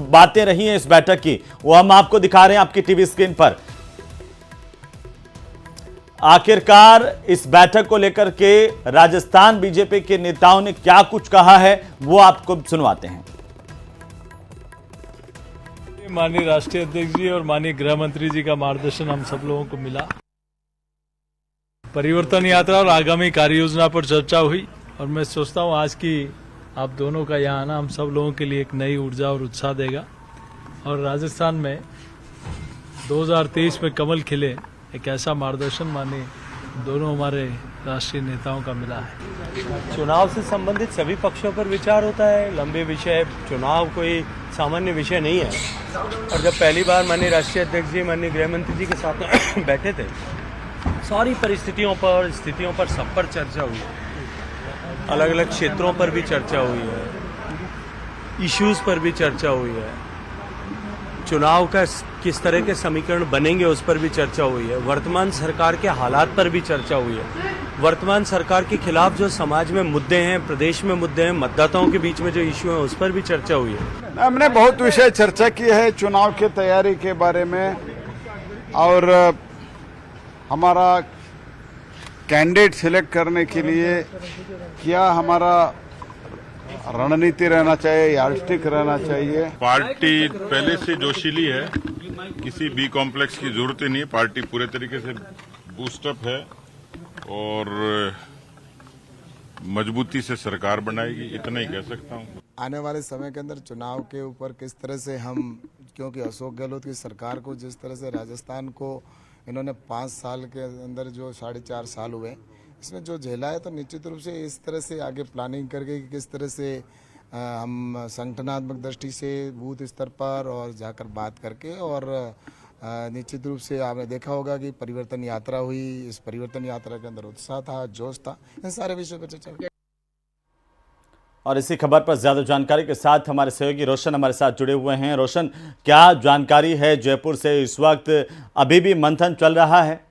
बातें रही हैं इस बैठक की वो हम आपको दिखा रहे हैं आपकी टीवी स्क्रीन पर। आखिरकार इस बैठक को लेकर के राजस्थान बीजेपी के नेताओं ने क्या कुछ कहा है वो आपको सुनवाते हैं। माननीय राष्ट्रीय अध्यक्ष जी और माननीय गृह मंत्री जी का मार्गदर्शन हम सब लोगों को मिला। परिवर्तन यात्रा और आगामी कार्य योजना पर चर्चा हुई और मैं सोचता हूं आज की आप दोनों का यहाँ आना हम सब लोगों के लिए एक नई ऊर्जा और उत्साह देगा और राजस्थान में 2023 में कमल खिले एक ऐसा मार्गदर्शन माननीय दोनों हमारे राष्ट्रीय नेताओं का मिला है। चुनाव से संबंधित सभी पक्षों पर विचार होता है। लंबे विषय, चुनाव कोई सामान्य विषय नहीं है। और जब पहली बार माननीय राष्ट्रीय अध्यक्ष जी माननीय गृह मंत्री जी के साथ बैठे थे, सारी परिस्थितियों पर, स्थितियों पर, सब पर चर्चा हुई है। अलग अलग क्षेत्रों पर भी चर्चा हुई है, इश्यूज पर भी चर्चा हुई है, चुनाव का किस तरह के समीकरण बनेंगे उस पर भी चर्चा हुई है, वर्तमान सरकार के हालात पर भी चर्चा हुई है, वर्तमान सरकार के खिलाफ जो समाज में मुद्दे हैं, प्रदेश में मुद्दे हैं, मतदाताओं के बीच में जो इश्यू है उस पर भी चर्चा हुई है। हमने बहुत विषय चर्चा की है चुनाव की तैयारी के बारे में और हमारा कैंडिडेट सिलेक्ट करने के लिए क्या हमारा रणनीति रहना चाहिए, यार्डस्टिक रहना चाहिए। पार्टी पहले से जोशीली है, किसी बी कॉम्प्लेक्स की जरूरत ही नहीं है। पार्टी पूरे तरीके से बूस्टअप है और मजबूती से सरकार बनाएगी, इतना ही कह सकता हूँ। आने वाले समय के अंदर चुनाव के ऊपर किस तरह से हम, क्योंकि अशोक गहलोत की सरकार को जिस तरह से राजस्थान को इन्होंने 5 साल के अंदर जो 4.5 साल हुए इसमें जो झेला है, तो निश्चित रूप से इस तरह से आगे प्लानिंग करके कि किस तरह से हम संगठनात्मक दृष्टि से बूथ स्तर पर और जाकर बात करके और निश्चित रूप से आपने देखा होगा कि परिवर्तन यात्रा हुई। इस परिवर्तन यात्रा के अंदर उत्साह था, जोश था, इन सारे विषयों पर चर्चा की। और इसी खबर पर ज्यादा जानकारी के साथ हमारे सहयोगी रोशन हमारे साथ जुड़े हुए हैं। रोशन, क्या जानकारी है जयपुर से? इस वक्त अभी भी मंथन चल रहा है?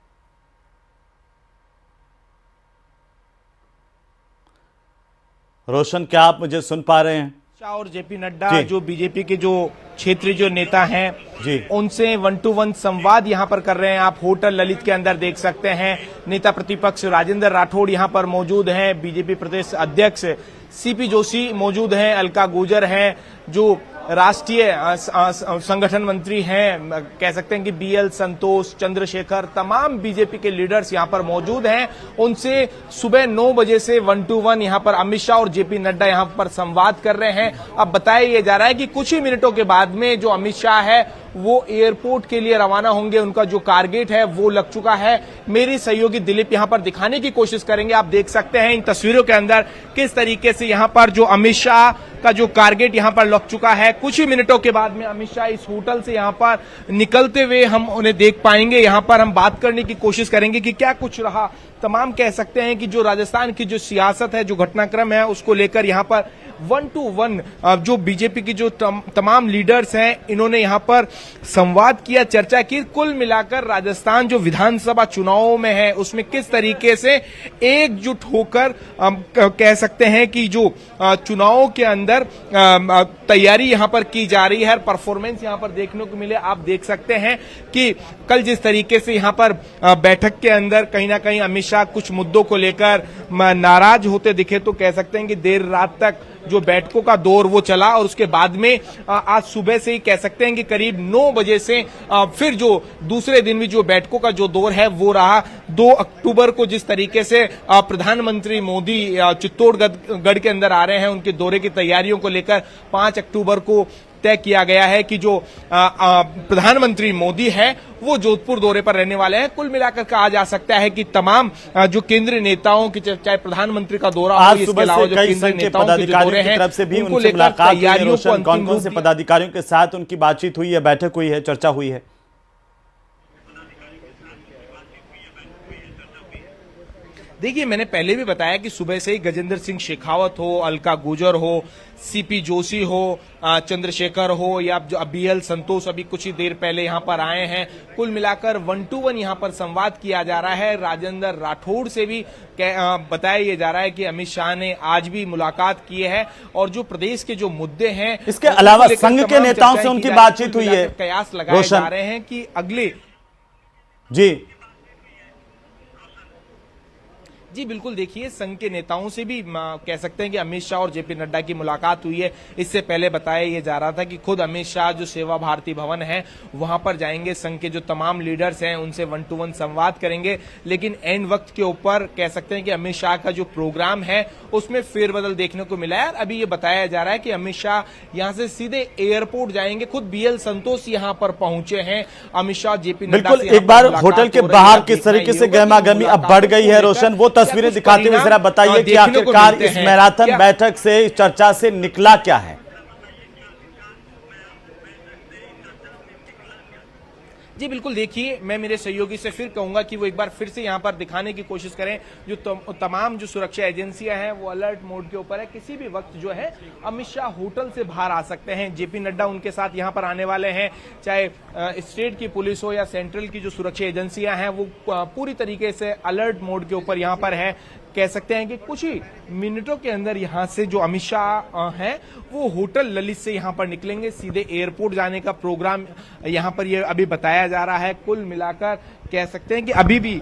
रोशन, क्या आप मुझे सुन पा रहे हैं? शाह और जेपी नड्डा जो बीजेपी के जो क्षेत्रीय जो नेता हैं जी, उनसे 1-to-1 संवाद यहां पर कर रहे हैं। आप होटल ललित के अंदर देख सकते हैं। नेता प्रतिपक्ष राजेंद्र राठौड़ यहां पर मौजूद हैं, बीजेपी प्रदेश अध्यक्ष सीपी जोशी मौजूद हैं, अलका गुर्जर हैं जो राष्ट्रीय संगठन मंत्री हैं, कह सकते हैं कि बीएल संतोष, चंद्रशेखर, तमाम बीजेपी के लीडर्स यहां पर मौजूद हैं। उनसे सुबह 9 बजे से 1-to-1 यहां पर अमित शाह और जेपी नड्डा यहां पर संवाद कर रहे हैं। अब बताया जा रहा है कि कुछ ही मिनटों के बाद में जो अमित शाह है वो एयरपोर्ट के लिए रवाना होंगे। उनका जो कारगेट है वो लग चुका है। मेरी सहयोगी दिलीप यहां पर दिखाने की कोशिश करेंगे। आप देख सकते हैं इन तस्वीरों के अंदर किस तरीके से यहां पर जो अमित शाह का जो कारगेट यहां पर लग चुका है। कुछ ही मिनटों के बाद में अमित शाह इस होटल से यहां पर निकलते हुए हम उन्हें देख पाएंगे। यहां पर हम बात करने की कोशिश करेंगे कि क्या कुछ रहा। तमाम कह सकते हैं कि जो राजस्थान की जो सियासत है, जो घटनाक्रम है, उसको लेकर यहां पर 1-to-1 जो बीजेपी की जो तमाम लीडर्स हैं इन्होंने यहां पर संवाद किया, चर्चा की। कुल मिलाकर राजस्थान जो विधानसभा चुनावों में है उसमें किस तरीके से एकजुट होकर कह सकते हैं कि जो चुनावों के अंदर तैयारी यहां पर की जा रही है, परफॉर्मेंस यहां पर देखने को मिले। आप देख सकते हैं कि कल जिस तरीके से यहां पर बैठक के अंदर कहीं ना कहीं अमित शाह कुछ मुद्दों को लेकर नाराज होते दिखे, तो कह सकते हैं कि देर रात तक जो बैठकों का दौर वो चला और उसके बाद में आज सुबह से ही कह सकते हैं कि करीब 9 बजे से फिर जो दूसरे दिन भी जो बैठकों का जो दौर है वो रहा। 2 अक्टूबर को जिस तरीके से प्रधानमंत्री मोदी चित्तौड़गढ़ के अंदर आ रहे हैं, उनके दौरे की तैयारियों को लेकर 5 अक्टूबर को तय किया गया है कि जो प्रधानमंत्री मोदी है वो जोधपुर दौरे पर रहने वाले हैं। कुल मिलाकर कहा जा सकता है कि तमाम जो केंद्रीय नेताओं की, चाहे प्रधानमंत्री का दौरा हो, इसके अलावा जो केंद्रीय नेताओं के जो दौरे हैं उनको लेकर तैयारियों को कौन से पदाधिकारियों के साथ उनकी बातचीत हुई है, बैठक हुई है, चर्चा हुई है? देखिए, मैंने पहले भी बताया कि सुबह से ही गजेंद्र सिंह शेखावत हो, अलका गुजर हो, सीपी जोशी हो, चंद्रशेखर हो या जो बीएल संतोष अभी कुछ ही देर पहले यहां पर आए हैं, कुल मिलाकर 1-to-1 यहां पर संवाद किया जा रहा है। राजेंद्र राठौड़ से भी बताया ये जा रहा है कि अमित शाह ने आज भी मुलाकात की है और जो प्रदेश के जो मुद्दे हैं, इसके अलावा संघ के नेताओं से उनकी बातचीत हुई है। कयास लगाए जा रहे हैं कि अगले जी बिल्कुल, देखिए, संघ के नेताओं से भी कह सकते हैं कि अमित शाह और जेपी नड्डा की मुलाकात हुई है। इससे पहले बताया ये जा रहा था कि खुद अमित शाह जो सेवा भारती भवन है वहां पर जाएंगे, संघ के जो तमाम लीडर्स हैं उनसे 1-to-1 संवाद करेंगे। लेकिन एंड वक्त के ऊपर कह सकते हैं कि अमित शाह का जो प्रोग्राम है उसमें फेरबदल देखने को मिला है। अभी ये बताया जा रहा है कि अमित शाह यहां से सीधे एयरपोर्ट जाएंगे। खुद बीएल संतोष यहां पर पहुंचे हैं। अमित शाह जेपी नड्डा बिल्कुल, एक बार होटल के बाहर किस तरीके से गहमागहमी अब बढ़ गई है, रोशन, वो तस्वीरें दिखाते हुए जरा बताइए कि आखिरकार इस मैराथन बैठक से, इस चर्चा से निकला क्या है? जी बिल्कुल, देखिए, मैं मेरे सहयोगी से फिर कहूंगा कि वो एक बार फिर से यहां पर दिखाने की कोशिश करें। जो तमाम जो सुरक्षा एजेंसियां हैं वो अलर्ट मोड के ऊपर है। किसी भी वक्त जो है अमित शाह होटल से बाहर आ सकते हैं। जेपी नड्डा उनके साथ यहां पर आने वाले हैं। चाहे स्टेट की पुलिस हो या सेंट्रल की जो सुरक्षा एजेंसियां हैं वो पूरी तरीके से अलर्ट मोड के ऊपर यहां पर है। कह सकते हैं कि कुछ ही मिनटों के अंदर यहां से जो अमित शाह हैं वो होटल ललित से यहां पर निकलेंगे। सीधे एयरपोर्ट जाने का प्रोग्राम यहां पर ये अभी बताया जा रहा है। कुल मिलाकर कह सकते हैं कि अभी भी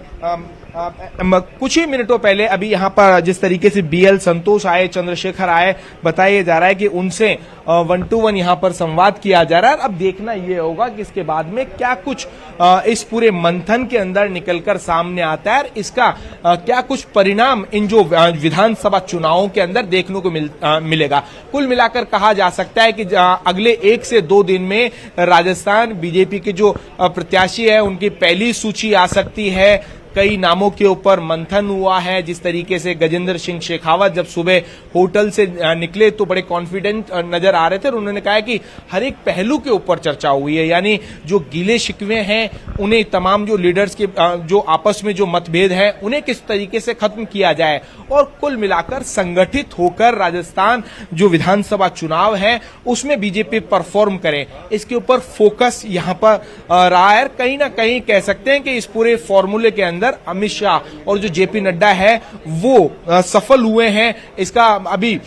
कुछ ही मिनटों पहले अभी यहां पर जिस तरीके से बीएल संतोष आए, चंद्रशेखर आए, बताया जा रहा है कि उनसे 1-to-1 यहां पर संवाद किया जा रहा है। अब देखना यह होगा कि इसके बाद में क्या कुछ इस पूरे मंथन के अंदर निकलकर सामने आता है, इसका क्या कुछ परिणाम इन जो विधानसभा चुनावों के अंदर देखने को मिलेगा। कुल मिलाकर कहा जा सकता है कि अगले 1 से 2 दिन में राजस्थान बीजेपी के जो प्रत्याशी है उनकी पहली सूची आ सकती है। कई नामों के ऊपर मंथन हुआ है। जिस तरीके से गजेंद्र सिंह शेखावत जब सुबह होटल से निकले तो बड़े कॉन्फिडेंट नजर आ रहे थे और उन्होंने कहा कि हर एक पहलू के ऊपर चर्चा हुई है, यानी जो गिले शिकवे हैं उन्हें, तमाम जो लीडर्स के जो आपस में जो मतभेद है उन्हें किस तरीके से खत्म किया जाए और कुल मिलाकर संगठित होकर राजस्थान जो विधानसभा चुनाव है उसमें बीजेपी परफॉर्म करे, इसके ऊपर फोकस यहां पर रहा है। कहीं ना कहीं कह सकते हैं कि इस पूरे फॉर्मूले के अंदर अमित शाह और जो जेपी नड्डा है वो सफल हुए हैं। इसका अभी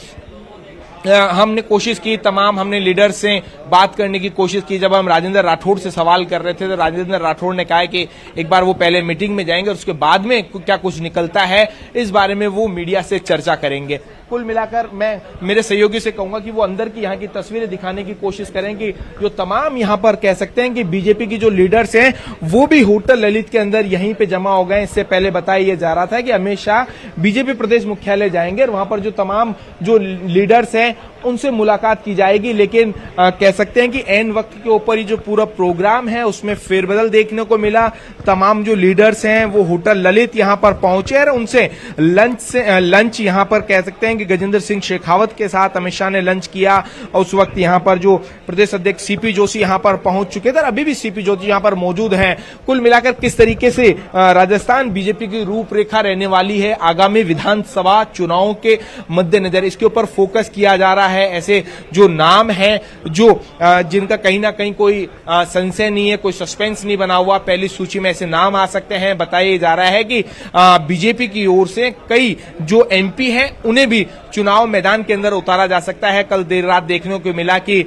हमने कोशिश की, तमाम हमने लीडर से बात करने की कोशिश की। जब हम राजेंद्र राठौड़ से सवाल कर रहे थे तो राजेंद्र राठौड़ ने कहा कि एक बार वो पहले मीटिंग में जाएंगे और उसके बाद में क्या कुछ निकलता है इस बारे में वो मीडिया से चर्चा करेंगे। कुल मिलाकर मैं मेरे सहयोगी से कहूंगा कि वो अंदर की यहाँ की तस्वीरें दिखाने की कोशिश करें कि जो तमाम यहाँ पर कह सकते हैं कि बीजेपी की जो लीडर्स हैं वो भी होटल ललित के अंदर यहीं पे जमा हो गए। इससे पहले बताया जा रहा था कि अमित शाह बीजेपी प्रदेश मुख्यालय जाएंगे और वहां पर जो तमाम जो लीडर्स हैं उनसे मुलाकात की जाएगी। लेकिन कह सकते हैं कि एंड वक्त के ऊपर ही जो पूरा प्रोग्राम है उसमें फेरबदल देखने को मिला। तमाम जो लीडर्स हैं वो होटल ललित यहां पर पहुंचे और उनसे लंच यहां पर कह सकते हैं कि गजेंद्र सिंह शेखावत के साथ अमित शाह ने लंच किया और उस वक्त यहां पर जो प्रदेश अध्यक्ष सीपी जोशी यहां पर पहुंच चुके थे, अभी भी सीपी जोशी यहां पर मौजूद हैं। कुल मिलाकर किस तरीके से राजस्थान बीजेपी की रूपरेखा रहने वाली है आगामी विधानसभा चुनावों के मद्देनजर, इसके ऊपर फोकस किया जा रहा है। ऐसे जो नाम है जो जिनका कहीं ना कहीं कोई संशय नहीं है, कोई सस्पेंस नहीं बना हुआ, पहली सूची में ऐसे नाम आ सकते हैं। बताया जा रहा है कि बीजेपी की ओर से कई जो एमपी हैं उन्हें भी चुनाव मैदान के अंदर उतारा जा सकता है। कल देर रात देखने को मिला कि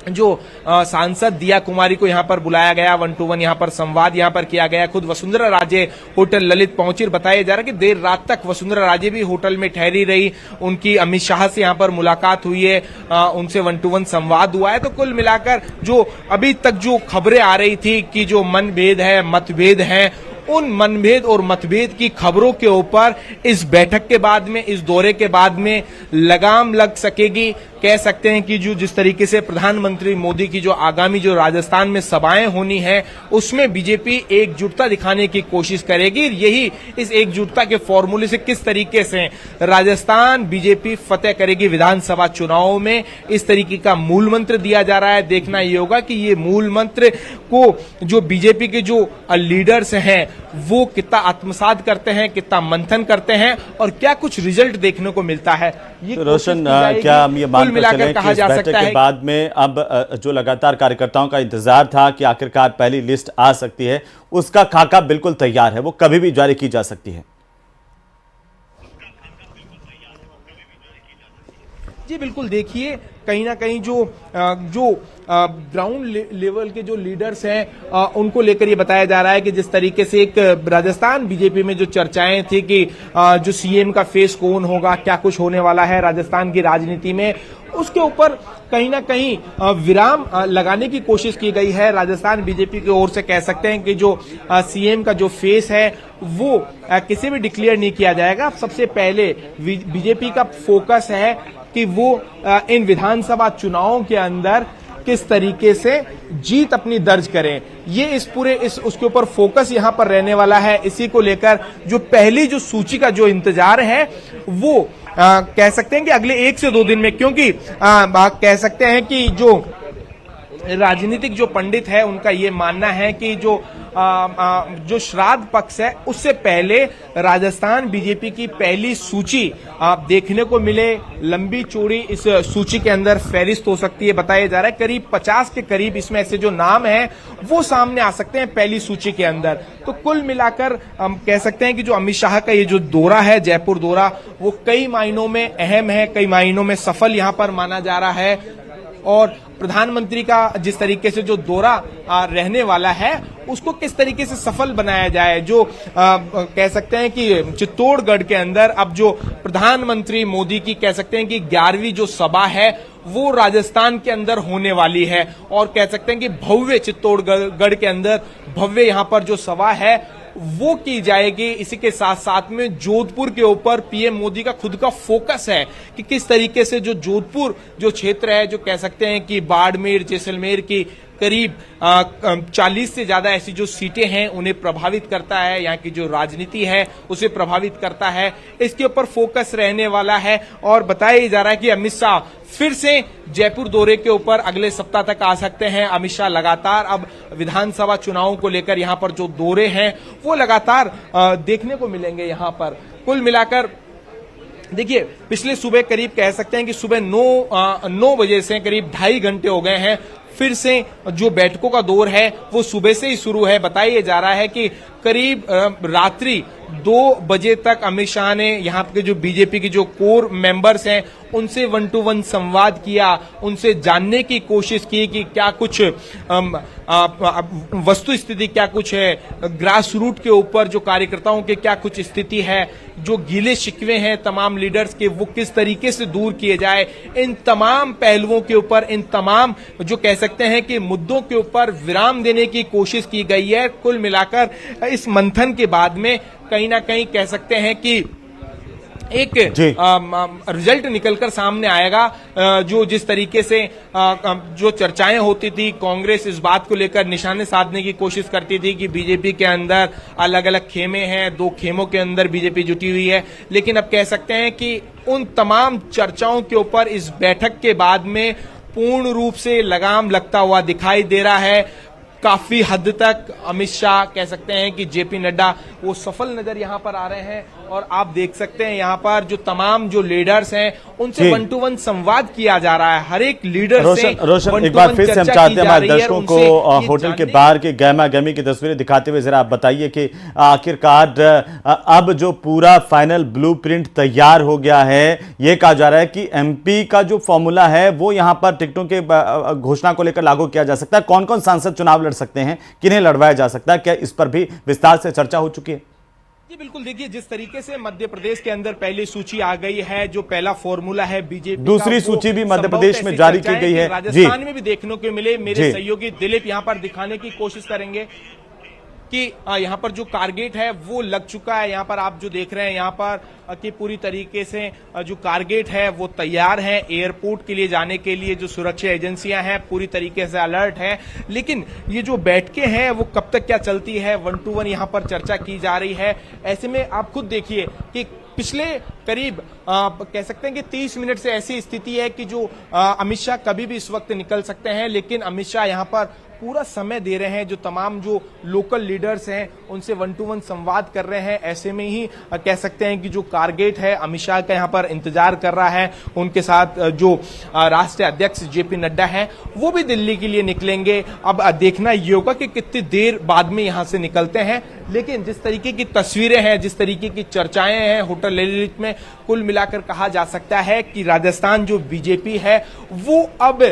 जो सांसद दिया कुमारी को यहां पर बुलाया गया, 1-to-1 यहां पर संवाद यहां पर किया गया। खुद वसुंधरा राजे होटल ललित पहुंची। बताया जा रहा है कि देर रात तक वसुंधरा राजे भी होटल में ठहरी रही, उनकी अमित शाह से यहां पर मुलाकात हुई है, उनसे 1-to-1 संवाद हुआ है। तो कुल मिलाकर जो अभी तक जो खबरें आ रही थी कि जो मनभेद है, मतभेद है, उन मनभेद और मतभेद की खबरों के ऊपर इस बैठक के बाद में, इस दौरे के बाद में लगाम लग सकेगी। कह सकते हैं कि जो जिस तरीके से प्रधानमंत्री मोदी की जो आगामी जो राजस्थान में सभाएं होनी है उसमें बीजेपी एकजुटता दिखाने की कोशिश करेगी। यही इस एकजुटता के फॉर्मूले से किस तरीके से राजस्थान बीजेपी फतेह करेगी विधानसभा चुनावों में, इस तरीके का मूल मंत्र दिया जा रहा है। देखना ये होगा कि ये मूल मंत्र को जो बीजेपी के जो लीडर्स हैं वो कितना आत्मसात करते हैं, कितना मंथन करते हैं और क्या कुछ रिजल्ट देखने को मिलता है। ये तो रोशन, क्या हम ये मानकर चलें कि इस बैठक के बाद में अब जो लगातार कार्यकर्ताओं का इंतजार था कि आखिरकार पहली लिस्ट आ सकती है, उसका खाका बिल्कुल तैयार है, वो कभी भी जारी की जा सकती है? जी बिल्कुल, देखिए कहीं ना कहीं जो ग्राउंड लेवल के जो लीडर्स हैं उनको लेकर ये बताया जा रहा है कि जिस तरीके से एक राजस्थान बीजेपी में जो चर्चाएं थी कि जो सीएम का फेस कौन होगा, क्या कुछ होने वाला है राजस्थान की राजनीति में, उसके ऊपर कहीं ना कहीं विराम लगाने की कोशिश की गई है। राजस्थान बीजेपी की ओर से कह सकते हैं कि जो सीएम का जो फेस है वो किसी भी डिक्लेयर नहीं किया जाएगा। सबसे पहले बीजेपी का फोकस है कि वो इन विधानसभा चुनावों के अंदर किस तरीके से जीत अपनी दर्ज करें, ये उसके ऊपर फोकस यहां पर रहने वाला है। इसी को लेकर जो पहली जो सूची का जो इंतजार है वो कह सकते हैं कि अगले 1 से 2 दिन में, क्योंकि कह सकते हैं कि जो राजनीतिक जो पंडित है उनका ये मानना है कि जो श्राद्ध पक्ष है उससे पहले राजस्थान बीजेपी की पहली सूची आप देखने को मिले। लंबी चौड़ी इस सूची के अंदर फहरिस्त हो सकती है। बताया जा रहा है करीब 50 के करीब इसमें ऐसे जो नाम हैं वो सामने आ सकते हैं पहली सूची के अंदर। तो कुल मिलाकर हम कह सकते हैं कि जो अमित शाह का ये जो दौरा है, जयपुर दौरा, वो कई मायनों में अहम है, कई मायनों में सफल यहां पर माना जा रहा है। और प्रधानमंत्री का जिस तरीके से जो दौरा रहने वाला है उसको किस तरीके से सफल बनाया जाए। जो कह सकते हैं कि चित्तौड़गढ़ के अंदर अब जो प्रधानमंत्री मोदी की कह सकते हैं कि 11वीं जो सभा है वो राजस्थान के अंदर होने वाली है और कह सकते हैं कि भव्य चित्तौड़गढ़ के अंदर भव्य यहां पर जो सभा है वो की जाएगी। इसी के साथ साथ में जोधपुर के ऊपर पीएम मोदी का खुद का फोकस है कि किस तरीके से जो जोधपुर जो क्षेत्र है, जो कह सकते हैं कि बाड़मेर जैसलमेर की करीब 40 से ज्यादा ऐसी जो सीटें हैं उन्हें प्रभावित करता है, यहाँ की जो राजनीति है उसे प्रभावित करता है, इसके ऊपर फोकस रहने वाला है। और बताया जा रहा है कि अमित शाह फिर से जयपुर दौरे के ऊपर अगले सप्ताह तक आ सकते हैं। अमित शाह लगातार अब विधानसभा चुनावों को लेकर यहाँ पर जो दौरे हैं वो लगातार देखने को मिलेंगे यहाँ पर। कुल मिलाकर देखिए पिछले सुबह करीब कह सकते हैं कि सुबह 9 बजे से करीब 2.5 घंटे हो गए हैं फिर से जो बैठकों का दौर है वो सुबह से ही शुरू है। बताया जा रहा है कि करीब रात्रि 2 बजे तक अमित शाह ने यहाँ के जो बीजेपी के जो कोर मेंबर्स हैं उनसे 1-to-1 संवाद किया, उनसे जानने की कोशिश की कि क्या कुछ वस्तु स्थिति क्या कुछ है, ग्रास रूट के ऊपर जो कार्यकर्ताओं के क्या कुछ स्थिति है, जो गीले शिकवे हैं तमाम लीडर्स के वो किस तरीके से दूर किए जाए। इन तमाम पहलुओं के ऊपर, इन तमाम जो कह सकते हैं कि मुद्दों के ऊपर विराम देने की कोशिश की गई है। कुल मिलाकर इस मंथन के बाद में कहीं ना कहीं कह सकते हैं कि एक रिजल्ट निकलकर सामने आएगा। जो जिस तरीके से जो चर्चाएं होती थी, कांग्रेस इस बात को लेकर निशाने साधने की कोशिश करती थी कि बीजेपी के अंदर अलग अलग खेमे हैं, 2 खेमों के अंदर बीजेपी जुटी हुई है, लेकिन अब कह सकते हैं कि उन तमाम चर्चाओं के ऊपर इस बैठक के बाद में पूर्ण रूप से लगाम लगता हुआ दिखाई दे रहा है। काफी हद तक अमित शाह कह सकते हैं कि जेपी नड्डा वो सफल नजर यहां पर आ रहे हैं और आप देख सकते हैं यहां पर जो तमाम जो लीडर्स हैं उनसे 1-to-1 संवाद किया जा रहा है। हर एक लीडर से रोशन एक बार फिर से हम चाहते हैं हमारे दर्शकों को होटल के बाहर की गहमा गहमी की तस्वीरें दिखाते हुए जरा आप बताइए कि आखिरकार अब जो पूरा फाइनल ब्लूप्रिंट तैयार हो गया है। ये कहा जा रहा है कि एमपी का जो फॉर्मूला है वो यहां पर टिकटों के घोषणा को लेकर लागू किया जा सकता है। कौन कौन सांसद चुनाव लड़ सकते हैं, किन्हें लड़वाया जा सकता है, क्या इस पर भी विस्तार से चर्चा हो चुकी है? जी बिल्कुल, देखिए जिस तरीके से मध्य प्रदेश के अंदर पहली सूची आ गई है, जो पहला फॉर्मूला है बीजेपी, दूसरी सूची भी मध्य प्रदेश में जारी की गई है, राजस्थान में भी देखने को मिले। मेरे सहयोगी दिलीप यहां पर दिखाने की कोशिश करेंगे कि यहाँ पर जो कारगेट है वो लग चुका है। यहाँ पर आप जो देख रहे हैं यहाँ पर कि पूरी तरीके से जो कारगेट है वो तैयार है। एयरपोर्ट के लिए जाने के लिए जो सुरक्षा एजेंसियां हैं पूरी तरीके से अलर्ट है। लेकिन ये जो बैठकें हैं वो कब तक क्या चलती है, 1 to 1 यहाँ पर चर्चा की जा रही है। ऐसे में आप खुद देखिए कि पिछले करीब कह सकते हैं कि 30 मिनट से ऐसी स्थिति है कि जो अमित शाह कभी भी इस वक्त निकल सकते हैं, लेकिन अमित शाह यहाँ पर पूरा समय दे रहे हैं। जो तमाम जो लोकल लीडर्स हैं उनसे 1 to 1 संवाद कर रहे हैं। ऐसे में ही कह सकते हैं कि जो कारगेट है अमित शाह का यहाँ पर इंतजार कर रहा है। उनके साथ जो राष्ट्रीय अध्यक्ष जेपी नड्डा हैं वो भी दिल्ली के लिए निकलेंगे। अब देखना ये होगा कि कितनी देर बाद में यहाँ से निकलते हैं। लेकिन जिस तरीके की तस्वीरें हैं, जिस तरीके की चर्चाएं हैं होटल ललित में, कुल मिलाकर कहा जा सकता है कि राजस्थान जो बीजेपी है वो अब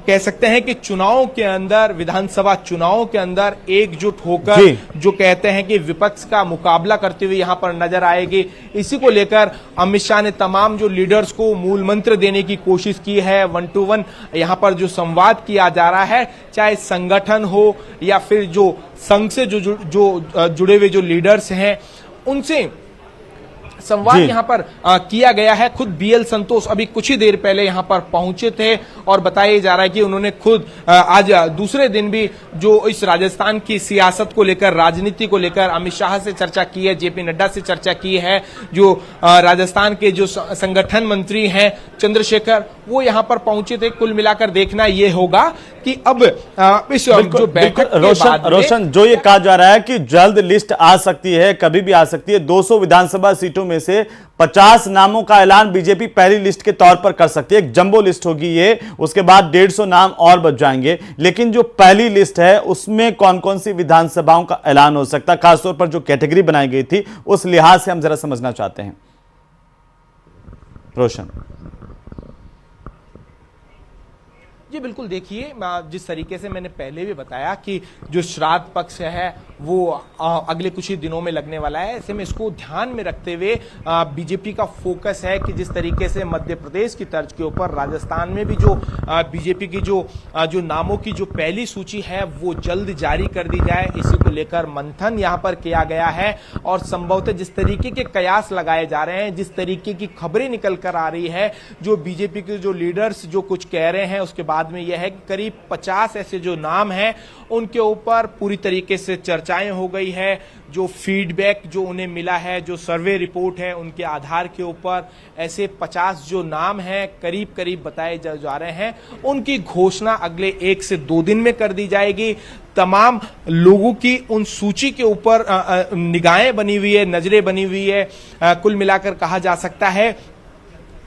कह सकते हैं कि चुनाव के अंदर, विधानसभा चुनाव के अंदर एकजुट होकर जो कहते हैं कि विपक्ष का मुकाबला करते हुए यहां पर नजर आएगी। इसी को लेकर अमित शाह ने तमाम जो लीडर्स को मूल मंत्र देने की कोशिश की है। 1 to 1 यहां पर जो संवाद किया जा रहा है, चाहे संगठन हो या फिर जो संघ से जो जुड़े हुए जो लीडर्स हैं उनसे संवाद यहाँ पर किया गया है। खुद बीएल संतोष अभी कुछ ही देर पहले यहाँ पर पहुंचे थे और बताया जा रहा है कि उन्होंने खुद आज दूसरे दिन भी जो इस राजस्थान की सियासत को लेकर, राजनीति को लेकर अमित शाह से चर्चा की है, जेपी नड्डा से चर्चा की है। जो राजस्थान के जो संगठन मंत्री हैं चंद्रशेखर, वो यहाँ पर पहुंचे थे। कुल मिलाकर देखना ये होगा कि अब इस जो बैठक रोशन जो ये कहा जा रहा है कि जल्द लिस्ट आ सकती है, कभी भी आ सकती है। 200 विधानसभा सीटों में से 50 नामों का ऐलान बीजेपी पहली लिस्ट के तौर पर कर सकती है। एक जंबो लिस्ट होगी ये, उसके बाद 150 नाम और बच जाएंगे। लेकिन जो पहली लिस्ट है उसमें कौन कौन सी विधानसभाओं का ऐलान हो सकता है, खासतौर पर जो कैटेगरी बनाई गई थी उस लिहाज से हम जरा समझना चाहते हैं। रोशन जी बिल्कुल, देखिए जिस तरीके से मैंने पहले भी बताया कि जो श्राद्ध पक्ष है वो अगले कुछ ही दिनों में लगने वाला है। ऐसे में इसको ध्यान में रखते हुए बीजेपी का फोकस है कि जिस तरीके से मध्य प्रदेश की तर्ज के ऊपर राजस्थान में भी जो बीजेपी की जो नामों की जो पहली सूची है वो जल्द जारी कर दी जाए, इसी को लेकर मंथन यहाँ पर किया गया है। और संभवतः जिस तरीके के कयास लगाए जा रहे हैं, जिस तरीके की खबरें निकल कर आ रही है, जो बीजेपी के जो लीडर्स जो कुछ कह रहे हैं, उसके बाद में यह है कि करीब 50 ऐसे जो नाम हैं उनके ऊपर पूरी तरीके से चर्चाएं हो गई है। जो फीडबैक जो उन्हें मिला है, जो सर्वे रिपोर्ट है, उनके आधार के ऊपर ऐसे 50 जो नाम हैं करीब करीब बताए जा रहे हैं, उनकी घोषणा अगले 1 से 2 दिन में कर दी जाएगी। तमाम लोगों की उन सूची के ऊपर निगाहें बनी हुई है, नजरें बनी हुई है। कुल मिलाकर कहा जा सकता है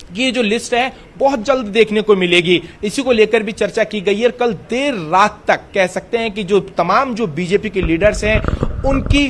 कि ये जो लिस्ट है बहुत जल्द देखने को मिलेगी। इसी को लेकर भी चर्चा की गई है। कल देर रात तक कह सकते हैं कि जो तमाम जो बीजेपी के लीडर्स हैं उनकी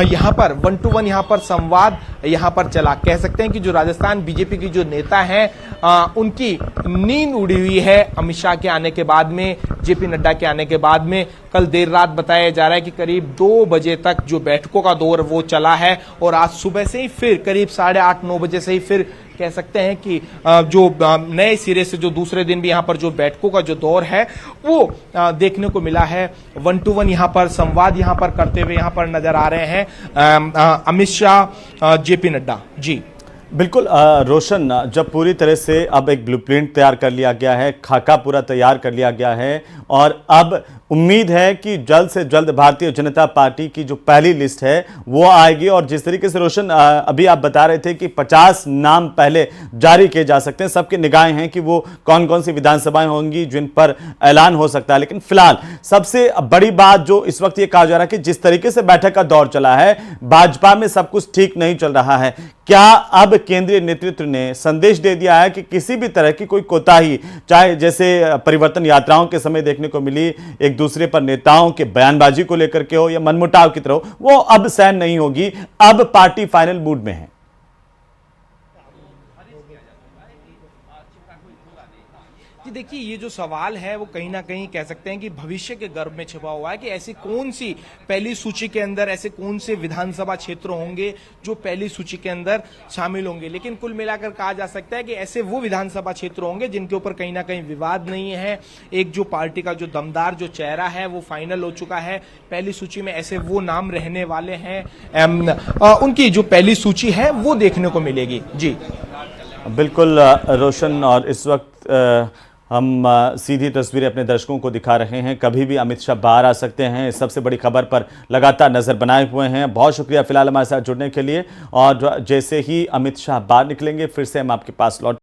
यहाँ पर 1 to 1 यहाँ पर संवाद यहाँ पर चला। कह सकते हैं कि जो राजस्थान बीजेपी की जो नेता हैं उनकी नींद उड़ी हुई है अमित शाह के आने के बाद में, जेपी नड्डा के आने के बाद में। कल देर रात बताया जा रहा है कि करीब 2 बजे तक जो बैठकों का दौर वो चला है और आज सुबह से ही फिर करीब 8:30-9 बजे से ही फिर कह सकते हैं कि जो नए सिरे से जो दूसरे दिन भी यहाँ पर जो बैठकों का जो दौर है वो देखने को मिला है। 1 to 1 यहाँ पर संवाद यहाँ पर करते हुए यहाँ पर नजर आ रहे हैं अमित शाह, जेपी नड्डा। जी बिल्कुल रोशन, जब पूरी तरह से अब एक ब्लूप्रिंट तैयार कर लिया गया है, खाका पूरा तैयार कर लिया गया है और अब उम्मीद है कि जल्द से जल्द भारतीय जनता पार्टी की जो पहली लिस्ट है वो आएगी। और जिस तरीके से रोशन अभी आप बता रहे थे कि 50 नाम पहले जारी किए जा सकते हैं, सबके निगाहें हैं कि वो कौन कौन सी विधानसभाएं होंगी जिन पर ऐलान हो सकता है। लेकिन फिलहाल सबसे बड़ी बात जो इस वक्त ये कहा जा रहा है कि जिस तरीके से बैठक का दौर चला है, भाजपा में सब कुछ ठीक नहीं चल रहा है। क्या अब केंद्रीय नेतृत्व ने संदेश दे दिया है कि किसी भी तरह की कोई कोताही, चाहे जैसे परिवर्तन यात्राओं के समय देखने को मिली, एक दूसरे पर नेताओं के बयानबाजी को लेकर के हो या मनमुटाव की तरह हो, वो अब सहन नहीं होगी। अब पार्टी फाइनल मूड में है। कि देखिए ये जो सवाल है वो कहीं ना कहीं कह सकते हैं कि भविष्य के गर्भ में छिपा हुआ है कि ऐसी कौन सी पहली सूची के अंदर ऐसे कौन से विधानसभा क्षेत्र होंगे जो पहली सूची के अंदर शामिल होंगे। लेकिन कुल मिलाकर कहा जा सकता है कि ऐसे वो विधानसभा क्षेत्र होंगे जिनके ऊपर कहीं ना कहीं विवाद नहीं है। एक जो पार्टी का जो दमदार जो चेहरा है वो फाइनल हो चुका है। पहली सूची में ऐसे वो नाम रहने वाले हैं, उनकी जो पहली सूची है वो देखने को मिलेगी। जी बिल्कुल रोशन, और इस वक्त हम सीधी तस्वीरें अपने दर्शकों को दिखा रहे हैं। कभी भी अमित शाह बाहर आ सकते हैं। इस सबसे बड़ी खबर पर लगातार नजर बनाए हुए हैं। बहुत शुक्रिया फिलहाल हमारे साथ जुड़ने के लिए, और जैसे ही अमित शाह बाहर निकलेंगे फिर से हम आपके पास लौट